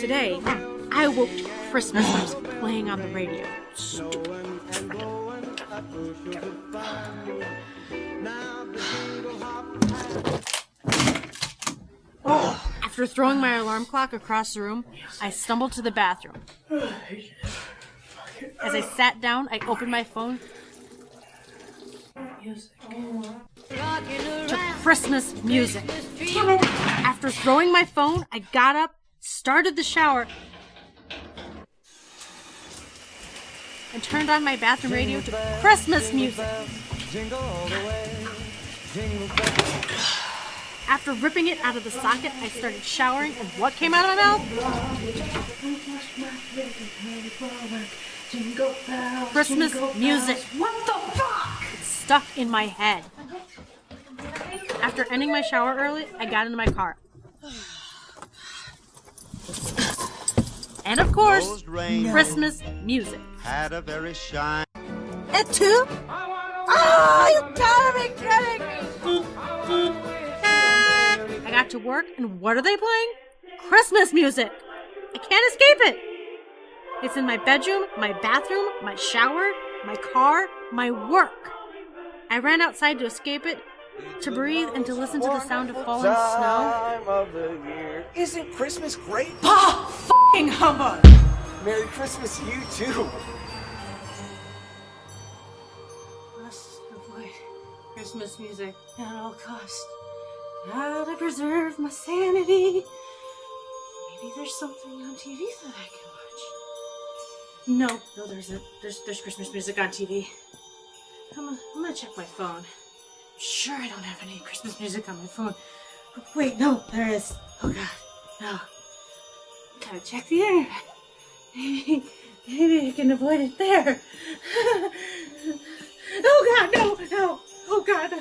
Today, I woke to Christmas music playing on the radio. After throwing my alarm clock across the room, I stumbled to the bathroom. As I sat down, I opened my phone to Christmas music. After throwing my phone, I got up, started the shower, and turned on my bathroom radio to Christmas music. After ripping it out of the socket, I started showering, and what came out of my mouth? Christmas music. What the fuck? It's stuck in my head. After ending my shower early, I got into my car. And of course, Christmas music. Had a very shine. At 2? Oh, you gotta be kidding me! I got to work, and what are they playing? Christmas music! I can't escape it! It's in my bedroom, my bathroom, my shower, my car, my work. I ran outside to escape it, to breathe, and to listen to the sound of falling snow. Time of the year. Isn't Christmas great? Ah, f***ing humbug! Merry Christmas to you too. Must avoid Christmas music at all costs. Gotta preserve my sanity. Maybe there's something on TV that I can watch. No, there isn't. There's Christmas music on TV. I'm gonna check my phone. I'm sure I don't have any Christmas music on my phone. Wait, no, there is. Oh God, no. Gotta check the internet. Maybe I can avoid it there. Oh God, no. Oh God.